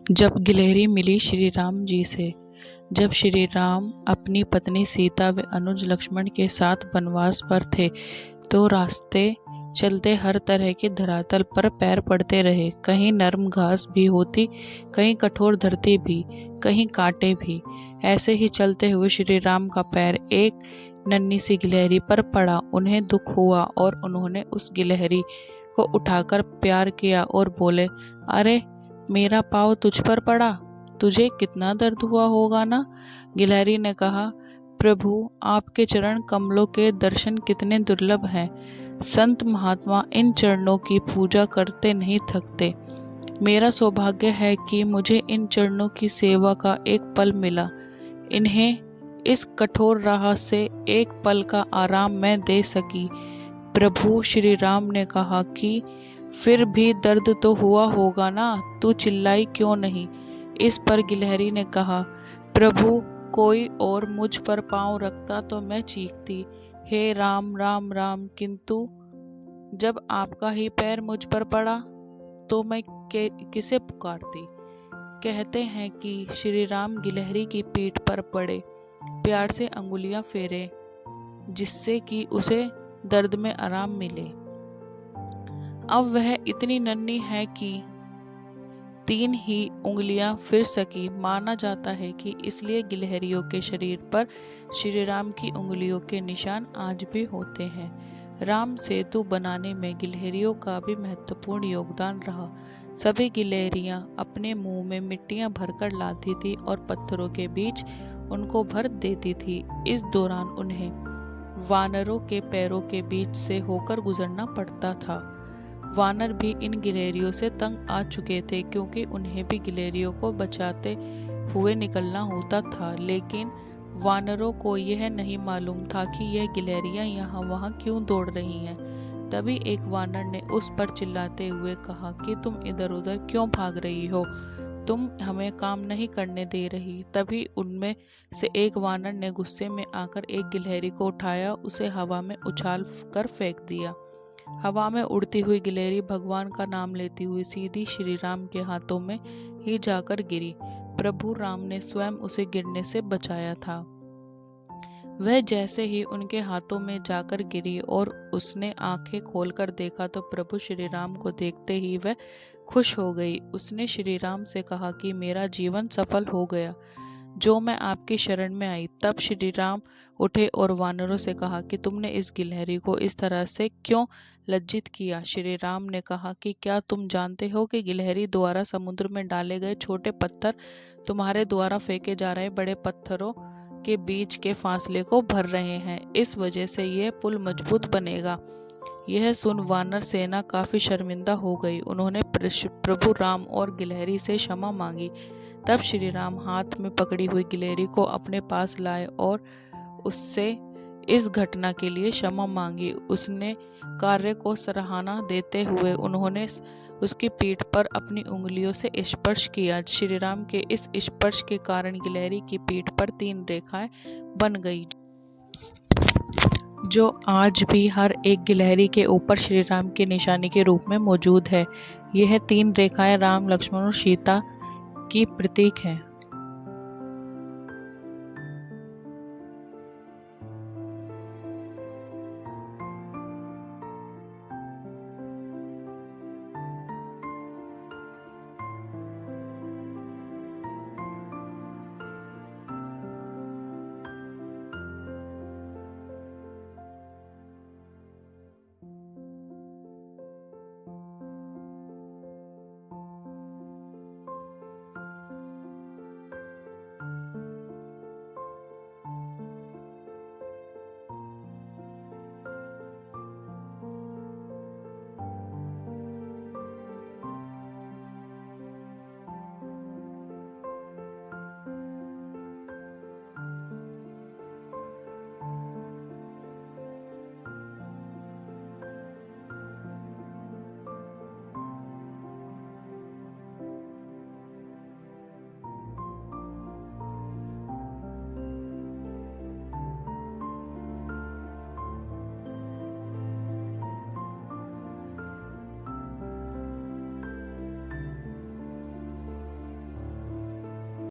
जब गिलहरी मिली श्री राम जी से। जब श्री राम अपनी पत्नी सीता व अनुज लक्ष्मण के साथ वनवास पर थे तो रास्ते चलते हर तरह के धरातल पर पैर पड़ते रहे। कहीं नरम घास भी होती, कहीं कठोर धरती भी, कहीं कांटे भी। ऐसे ही चलते हुए श्री राम का पैर एक नन्ही सी गिलहरी पर पड़ा। उन्हें दुख हुआ और उन्होंने उस गिलहरी को उठाकर प्यार किया और बोले, अरे मेरा पाँव तुझ पर पड़ा, तुझे कितना दर्द हुआ होगा ना। गिलहरी ने कहा, प्रभु आपके चरण कमलों के दर्शन कितने दुर्लभ हैं। संत महात्मा इन चरणों की पूजा करते नहीं थकते। मेरा सौभाग्य है कि मुझे इन चरणों की सेवा का एक पल मिला। इन्हें इस कठोर राह से एक पल का आराम मैं दे सकी। प्रभु श्री राम ने कहा कि फिर भी दर्द तो हुआ होगा ना, तू चिल्लाई क्यों नहीं। इस पर गिलहरी ने कहा, प्रभु कोई और मुझ पर पाँव रखता तो मैं चीखती, हे राम राम राम, किंतु जब आपका ही पैर मुझ पर पड़ा तो मैं किसे पुकारती। कहते हैं कि श्री राम गिलहरी की पीठ पर पड़े, प्यार से अंगुलियां फेरे, जिससे कि उसे दर्द में आराम मिले। अब वह इतनी नन्ही है कि 3 ही उंगलियां फिर सकी। माना जाता है कि इसलिए गिलहरियों के शरीर पर श्री राम की उंगलियों के निशान आज भी होते हैं। राम सेतु बनाने में गिलहरियों का भी महत्वपूर्ण योगदान रहा। सभी गिलहरियां अपने मुंह में मिट्टियां भरकर लाती थी और पत्थरों के बीच उनको भर देती थी। इस दौरान उन्हें वानरों के पैरों के बीच से होकर गुजरना पड़ता था। वानर भी इन गिलहरियों से तंग आ चुके थे, क्योंकि उन्हें भी गिलहरियों को बचाते हुए निकलना होता था। लेकिन वानरों को यह नहीं मालूम था कि यह गिलहरियां यहाँ वहाँ क्यों दौड़ रही हैं। तभी एक वानर ने उस पर चिल्लाते हुए कहा कि तुम इधर उधर क्यों भाग रही हो, तुम हमें काम नहीं करने दे रही। तभी उनमें से एक वानर ने गुस्से में आकर एक गिलहरी को उठाया, उसे हवा में उछाल कर फेंक दिया। हवा में उड़ती हुई गिलहरी भगवान का नाम लेती हुई सीधी श्री राम के हाथों में ही जाकर गिरी। प्रभु राम ने स्वयं उसे गिरने से बचाया था। वह जैसे ही उनके हाथों में जाकर गिरी और उसने आंखें खोलकर देखा तो प्रभु श्री राम को देखते ही वह खुश हो गई। उसने श्री राम से कहा कि मेरा जीवन सफल हो गया जो मैं आपकी शरण में आई। तब श्री राम उठे और वानरों से कहा कि तुमने इस गिलहरी को इस तरह से क्यों लज्जित किया। श्री राम ने कहा कि क्या तुम जानते हो कि गिलहरी द्वारा समुद्र में डाले गए छोटे पत्थर तुम्हारे द्वारा फेंके जा रहे बड़े पत्थरों के बीच के फासले को भर रहे हैं। इस वजह से यह पुल मजबूत बनेगा। यह सुन वानर सेना काफी शर्मिंदा हो गई। उन्होंने प्रभु राम और गिलहरी से क्षमा मांगी। तब श्री राम हाथ में पकड़ी हुई गिलहरी को अपने पास लाए और उससे इस घटना के लिए क्षमा मांगी। उसने कार्य को सराहना देते हुए उन्होंने उसकी पीठ पर अपनी उंगलियों से स्पर्श किया। श्री राम के इस स्पर्श के कारण गिलहरी की पीठ पर 3 रेखाएं बन गई, जो आज भी हर एक गिलहरी के ऊपर श्री राम की निशानी के रूप में मौजूद है। यह 3 रेखाएं राम, लक्ष्मण और सीता की प्रतीक हैं।